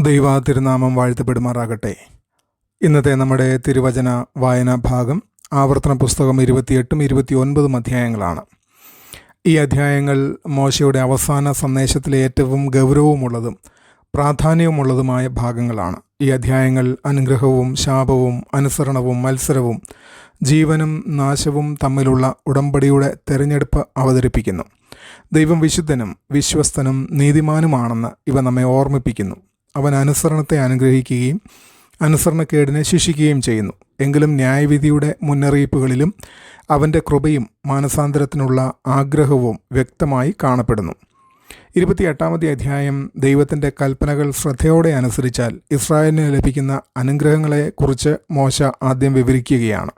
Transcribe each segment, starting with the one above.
ദൈവ തിരുനാമം വാഴ്ത്തപ്പെടുമാറാകട്ടെ. ഇന്നത്തെ നമ്മുടെ തിരുവചന വായനാ ഭാഗം ആവർത്തന പുസ്തകം 28ഉം 29ഉം അധ്യായങ്ങളാണ്. ഈ അധ്യായങ്ങൾ മോശയുടെ അവസാന സന്ദേശത്തിലെ ഏറ്റവും ഗൗരവമുള്ളതും പ്രാധാന്യമുള്ളതുമായ ഭാഗങ്ങളാണ്. ഈ അധ്യായങ്ങൾ അനുഗ്രഹവും ശാപവും അനുസരണവും മത്സരവും ജീവനും നാശവും തമ്മിലുള്ള ഉടമ്പടിയുടെ തെരഞ്ഞെടുപ്പ് അവതരിപ്പിക്കുന്നു. ദൈവം വിശുദ്ധനും വിശ്വസ്തനും നീതിമാനുമാണെന്ന് ഇവ നമ്മെ ഓർമ്മിപ്പിക്കുന്നു. അവൻ അനുസരണത്തെ അനുഗ്രഹിക്കുകയും അനുസരണക്കേടിനെ ശിക്ഷിക്കുകയും ചെയ്യുന്നു. എങ്കിലും ന്യായവിധിയുടെ മുന്നറിയിപ്പുകളിലും അവൻ്റെ കൃപയും മാനസാന്തരത്തിനുള്ള ആഗ്രഹവും വ്യക്തമായി കാണപ്പെടുന്നു. 28ാമത്തെ അധ്യായം ദൈവത്തിൻ്റെ കൽപ്പനകൾ ശ്രദ്ധയോടെ അനുസരിച്ചാൽ ഇസ്രായേലിന് ലഭിക്കുന്ന അനുഗ്രഹങ്ങളെക്കുറിച്ച് മോശ ആദ്യം വിവരിക്കുകയാണ്.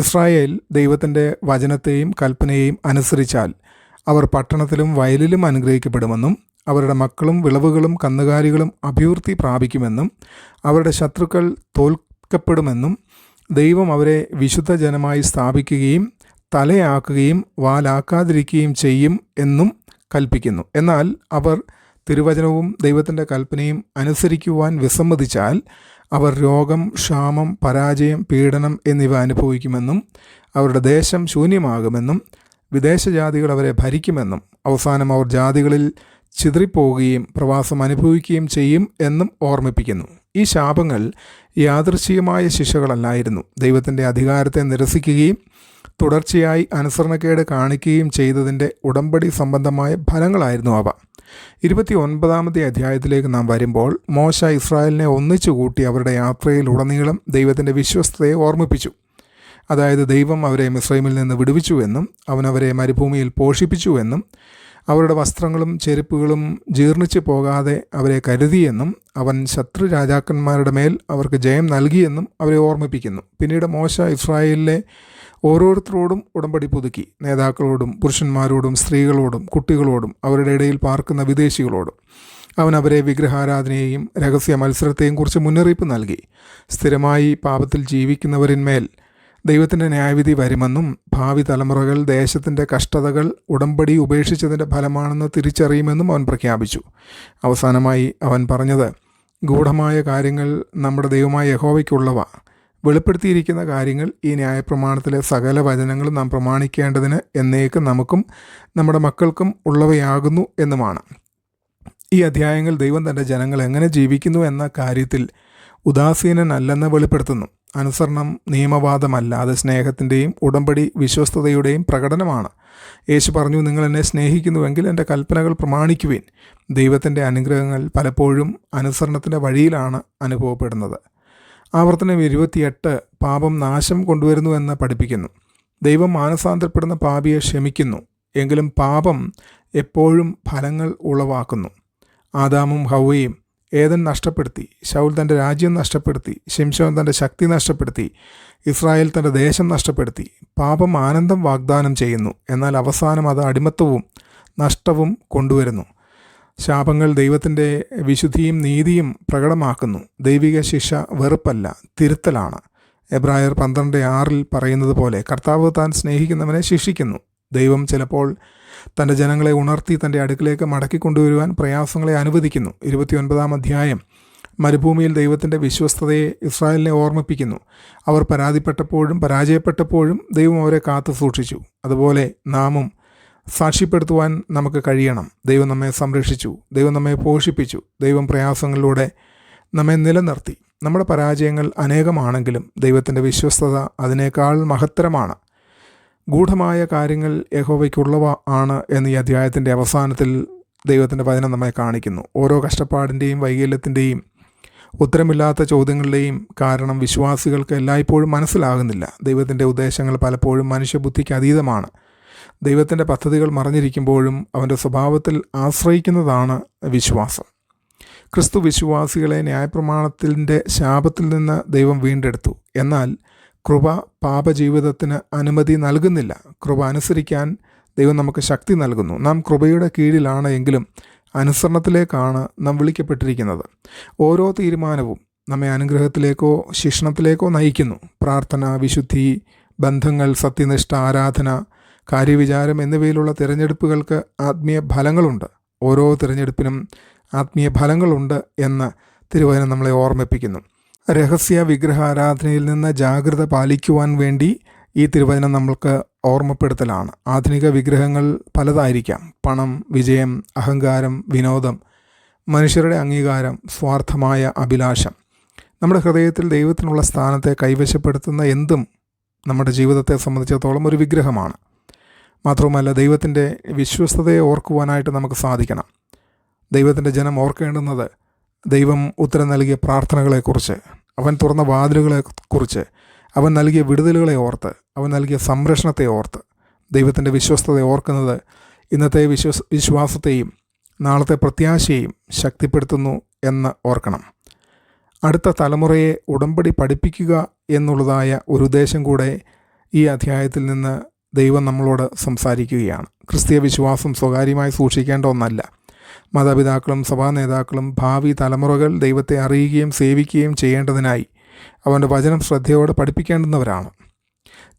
ഇസ്രായേൽ ദൈവത്തിൻ്റെ വചനത്തെയും കൽപ്പനയെയും അനുസരിച്ചാൽ അവർ പട്ടണത്തിലും വയലിലും അനുഗ്രഹിക്കപ്പെടുമെന്നും അവരുടെ മക്കളും വിളവുകളും കന്നുകാലികളും അഭിവൃദ്ധി പ്രാപിക്കുമെന്നും അവരുടെ ശത്രുക്കൾ തോൽക്കപ്പെടുമെന്നും ദൈവം അവരെ വിശുദ്ധ ജനമായി സ്ഥാപിക്കുകയും തലയാക്കുകയും വാലാക്കാതിരിക്കുകയും ചെയ്യും എന്നും കൽപ്പിക്കുന്നു. എന്നാൽ അവർ തിരുവചനവും ദൈവത്തിൻ്റെ കൽപ്പനയും അനുസരിക്കുവാൻ വിസമ്മതിച്ചാൽ അവർ രോഗം, ക്ഷാമം, പരാജയം, പീഡനം എന്നിവ അനുഭവിക്കുമെന്നും അവരുടെ ദേശം ശൂന്യമാകുമെന്നും വിദേശജാതികൾ അവരെ ഭരിക്കുമെന്നും അവസാനം അവർ ജാതികളിൽ ചിതറിപ്പോവുകയും പ്രവാസം അനുഭവിക്കുകയും ചെയ്യും എന്നും ഓർമ്മിപ്പിക്കുന്നു. ഈ ശാപങ്ങൾ യാദൃശ്ചികമായ ശിക്ഷകളല്ലായിരുന്നു. ദൈവത്തിൻ്റെ അധികാരത്തെ നിരസിക്കുകയും തുടർച്ചയായി അനുസരണക്കേട് കാണിക്കുകയും ചെയ്തതിൻ്റെ ഉടമ്പടി സംബന്ധമായ ഫലങ്ങളായിരുന്നു അവ. 29ാമത്തെ അധ്യായത്തിലേക്ക് നാം വരുമ്പോൾ മോശ ഇസ്രായേലിനെ ഒന്നിച്ചുകൂട്ടി അവരുടെ യാത്രയിൽ ഉടനീളം ദൈവത്തിൻ്റെ വിശ്വസ്തതയെ ഓർമ്മിപ്പിച്ചു. അതായത് ദൈവം അവരെ മിസ്രൈമിൽ നിന്ന് വിടുവിച്ചുവെന്നും അവൻ അവരെ മരുഭൂമിയിൽ പോഷിപ്പിച്ചുവെന്നും അവരുടെ വസ്ത്രങ്ങളും ചെരുപ്പുകളും ജീർണിച്ചു പോകാതെ അവരെ കരുതിയെന്നും അവൻ ശത്രു രാജാക്കന്മാരുടെ മേൽ അവർക്ക് ജയം നൽകിയെന്നും അവരെ ഓർമ്മിപ്പിക്കുന്നു. പിന്നീട് മോശ ഇസ്രായേലിലെ ഓരോരുത്തരോടും ഉടമ്പടി പുതുക്കി. നേതാക്കളോടും പുരുഷന്മാരോടും സ്ത്രീകളോടും കുട്ടികളോടും അവരുടെ ഇടയിൽ പാർക്കുന്ന വിദേശികളോടും അവൻ അവരെ വിഗ്രഹാരാധനയെയും രഹസ്യ മത്സരത്തെയും കുറിച്ച് മുന്നറിയിപ്പ് നൽകി. സ്ഥിരമായി പാപത്തിൽ ജീവിക്കുന്നവരിന്മേൽ ദൈവത്തിൻ്റെ ന്യായവിധി വരുമെന്നും ഭാവി തലമുറകൾ ദേശത്തിൻ്റെ കഷ്ടതകൾ ഉടമ്പടി ഉപേക്ഷിച്ചതിൻ്റെ ഫലമാണെന്ന് തിരിച്ചറിയുമെന്നും അവൻ പ്രഖ്യാപിച്ചു. അവസാനമായി അവൻ പറഞ്ഞത്, ഗൂഢമായ കാര്യങ്ങൾ നമ്മുടെ ദൈവമായ യഹോവയ്ക്കുള്ളവ, വെളിപ്പെടുത്തിയിരിക്കുന്ന കാര്യങ്ങൾ ഈ ന്യായപ്രമാണത്തിലെ സകല വചനങ്ങളും നാം പ്രമാണിക്കേണ്ടതിന് എന്നേക്കും നമുക്കും നമ്മുടെ മക്കൾക്കും ഉള്ളവയാകുന്നു എന്നുമാണ്. ഈ അധ്യായങ്ങൾ ദൈവം തൻ്റെ ജനങ്ങൾ എങ്ങനെ ജീവിക്കുന്നു എന്ന കാര്യത്തിൽ ഉദാസീനനല്ലെന്ന് വെളിപ്പെടുത്തുന്നു. അനുസരണം നിയമവാദമല്ല, അത് സ്നേഹത്തിൻ്റെയും ഉടമ്പടി വിശ്വസ്തതയുടെയും പ്രകടനമാണ്. യേശു പറഞ്ഞു, നിങ്ങൾ എന്നെ സ്നേഹിക്കുന്നുവെങ്കിൽ എൻ്റെ കൽപ്പനകൾ പ്രമാണിക്കുവിൻ. ദൈവത്തിൻ്റെ അനുഗ്രഹങ്ങൾ പലപ്പോഴും അനുസരണത്തിൻ്റെ വഴിയിലാണ് അനുഭവപ്പെടുന്നത്. ആവർത്തനം 28 പാപം നാശം കൊണ്ടുവരുന്നു എന്ന് പഠിപ്പിക്കുന്നു. ദൈവം മാനസാന്തരപ്പെടുന്ന പാപിയെ ക്ഷമിക്കുന്നു, എങ്കിലും പാപം എപ്പോഴും ഫലങ്ങൾ ഉളവാക്കുന്നു. ആദാമും ഹവ്വയും ഏദൻ നഷ്ടപ്പെടുത്തി, ശൗൽ തൻ്റെ രാജ്യം നഷ്ടപ്പെടുത്തി, ശിംശോൻ തൻ്റെ ശക്തി നഷ്ടപ്പെടുത്തി, ഇസ്രായേൽ തൻ്റെ ദേശം നഷ്ടപ്പെടുത്തി. പാപം ആനന്ദം വാഗ്ദാനം ചെയ്യുന്നു, എന്നാൽ അവസാനം അത് അടിമത്തവും നഷ്ടവും കൊണ്ടുവരുന്നു. ശാപങ്ങൾ ദൈവത്തിൻ്റെ വിശുദ്ധിയും നീതിയും പ്രകടമാക്കുന്നു. ദൈവിക ശിക്ഷ വെറുപ്പല്ല, തിരുത്തലാണ്. എബ്രായർ 12:6 പറയുന്നത് പോലെ കർത്താവ് താൻ സ്നേഹിക്കുന്നവനെ ശിക്ഷിക്കുന്നു. ദൈവം ചിലപ്പോൾ തൻ്റെ ജനങ്ങളെ ഉണർത്തി തൻ്റെ അടുക്കിലേക്ക് മടക്കിക്കൊണ്ടുവരുവാൻ പ്രയാസങ്ങളെ അനുവദിക്കുന്നു. 29ാം അധ്യായം മരുഭൂമിയിൽ ദൈവത്തിൻ്റെ വിശ്വസ്തതയെ ഇസ്രായേലിനെ ഓർമ്മിപ്പിക്കുന്നു. അവർ പരാജയപ്പെട്ടപ്പോഴും ദൈവം അവരെ കാത്തു സൂക്ഷിച്ചു. അതുപോലെ നാമും സാക്ഷ്യപ്പെടുത്തുവാൻ നമുക്ക് കഴിയണം. ദൈവം നമ്മെ സംരക്ഷിച്ചു, ദൈവം നമ്മെ പോഷിപ്പിച്ചു, ദൈവം പ്രയാസങ്ങളിലൂടെ നമ്മെ നിലനിർത്തി. നമ്മുടെ പരാജയങ്ങൾ അനേകമാണെങ്കിലും ദൈവത്തിൻ്റെ വിശ്വസ്തത അതിനേക്കാൾ മഹത്തരമാണ്. ഗൂഢമായ കാര്യങ്ങൾ യഹോവയ്ക്കുള്ളവ ആണ് എന്ന് ഈ അധ്യായത്തിൻ്റെ അവസാനത്തിൽ ദൈവത്തിൻ്റെ വചനം നമ്മെ കാണിക്കുന്നു. ഓരോ കഷ്ടപ്പാടിൻ്റെയും വൈകല്യത്തിൻ്റെയും ഉത്തരമില്ലാത്ത ചോദ്യങ്ങളുടെയും കാരണം വിശ്വാസികൾക്ക് എല്ലായ്പ്പോഴും മനസ്സിലാകുന്നില്ല. ദൈവത്തിൻ്റെ ഉദ്ദേശങ്ങൾ പലപ്പോഴും മനുഷ്യബുദ്ധിക്ക് അതീതമാണ്. ദൈവത്തിൻ്റെ പദ്ധതികൾ മറഞ്ഞിരിക്കുമ്പോഴും അവൻ്റെ സ്വഭാവത്തിൽ ആശ്രയിക്കുന്നതാണ് വിശ്വാസം. ക്രിസ്തു വിശ്വാസികളെ ന്യായപ്രമാണത്തിൻ്റെ ശാപത്തിൽ നിന്ന് ദൈവം വീണ്ടെടുത്തു. എന്നാൽ കൃപ പാപജീവിതത്തിന് അനുമതി നൽകുന്നില്ല. കൃപ അനുസരിക്കാൻ ദൈവം നമുക്ക് ശക്തി നൽകുന്നു. നാം കൃപയുടെ കീഴിലാണ്, എങ്കിലും അനുസരണത്തിലേക്കാണ് നാം വിളിക്കപ്പെട്ടിരിക്കുന്നത്. ഓരോ തീരുമാനവും നമ്മെ അനുഗ്രഹത്തിലേക്കോ ശിക്ഷണത്തിലേക്കോ നയിക്കുന്നു. പ്രാർത്ഥന, വിശുദ്ധി, ബന്ധങ്ങൾ, സത്യനിഷ്ഠ, ആരാധന, കാര്യവിചാരം എന്നിവയിലുള്ള തിരഞ്ഞെടുപ്പുകൾക്ക് ആത്മീയ ഫലങ്ങളുണ്ട്. ഓരോ തിരഞ്ഞെടുപ്പിനും ആത്മീയ ഫലങ്ങളുണ്ട് എന്ന് തിരുവചനം നമ്മളെ ഓർമ്മിപ്പിക്കുന്നു. രഹസ്യ വിഗ്രഹാരാധനയിൽ നിന്ന് ജാഗ്രത പാലിക്കുവാൻ വേണ്ടി ഈ തിരുവചനം നമ്മൾക്ക് ഓർമ്മപ്പെടുത്തലാണ്. ആധുനിക വിഗ്രഹങ്ങൾ പലതായിരിക്കാം. പണം, വിജയം, അഹങ്കാരം, വിനോദം, മനുഷ്യരുടെ അംഗീകാരം, സ്വാർത്ഥമായ അഭിലാഷം. നമ്മുടെ ഹൃദയത്തിൽ ദൈവത്തിനുള്ള സ്ഥാനത്തെ കൈവശപ്പെടുത്തുന്ന എന്തും നമ്മുടെ ജീവിതത്തെ സംബന്ധിച്ചിടത്തോളം ഒരു വിഗ്രഹമാണ്. മാത്രവുമല്ല, ദൈവത്തിൻ്റെ വിശ്വസ്തതയെ ഓർക്കുവാനായിട്ട് നമുക്ക് സാധിക്കണം. ദൈവത്തിൻ്റെ ജനം ഓർക്കേണ്ടുന്നത് ദൈവം ഉത്തരം നൽകിയ പ്രാർത്ഥനകളെക്കുറിച്ച്, അവൻ തുറന്ന വാതിലുകളെക്കുറിച്ച്, അവൻ നൽകിയ വിടുതലുകളെ ഓർത്ത്, അവൻ നൽകിയ സംരക്ഷണത്തെ ഓർത്ത്. ദൈവത്തിൻ്റെ വിശ്വസ്തതയെ ഓർക്കുന്നത് ഇന്നത്തെ വിശ്വാസത്തെയും നാളത്തെ പ്രത്യാശയെയും ശക്തിപ്പെടുത്തുന്നു എന്ന് ഓർക്കണം. അടുത്ത തലമുറയെ ഉടമ്പടി പഠിപ്പിക്കുക എന്നുള്ളതായ ഒരു ഉദ്ദേശം കൂടെ ഈ അധ്യായത്തിൽ നിന്ന് ദൈവം നമ്മളോട് സംസാരിക്കുകയാണ്. ക്രിസ്തീയ വിശ്വാസം സ്വകാര്യമായി സൂക്ഷിക്കേണ്ട ഒന്നല്ല. മാതാപിതാക്കളും സഭാ നേതാക്കളും ഭാവി തലമുറകൾ ദൈവത്തെ അറിയുകയും സേവിക്കുകയും ചെയ്യേണ്ടതിനായി അവൻ്റെ വചനം ശ്രദ്ധയോടെ പഠിപ്പിക്കേണ്ടുന്നവരാണ്.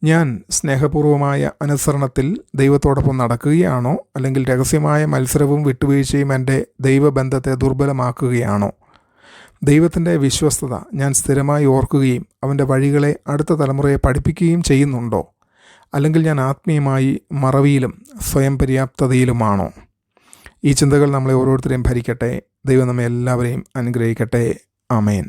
ഞാൻ സ്നേഹപൂർവമായ അനുസരണത്തിൽ ദൈവത്തോടൊപ്പം നടക്കുകയാണോ, അല്ലെങ്കിൽ രഹസ്യമായ മത്സരവും വിട്ടുവീഴ്ചയും എൻ്റെ ദൈവബന്ധത്തെ ദുർബലമാക്കുകയാണോ? ദൈവത്തിൻ്റെ വിശ്വസ്തത ഞാൻ സ്ഥിരമായി ഓർക്കുകയും അവൻ്റെ വഴികളെ അടുത്ത തലമുറയെ പഠിപ്പിക്കുകയും ചെയ്യുന്നുണ്ടോ? അല്ലെങ്കിൽ ഞാൻ ആത്മീയമായി മറവിയിലും സ്വയം പര്യാപ്തതയിലുമാണോ? ഈ ചിന്തകൾ നമ്മളെ ഓരോരുത്തരെയും ഭരിക്കട്ടെ. ദൈവം നമ്മെ എല്ലാവരെയും അനുഗ്രഹിക്കട്ടെ. ആമേൻ.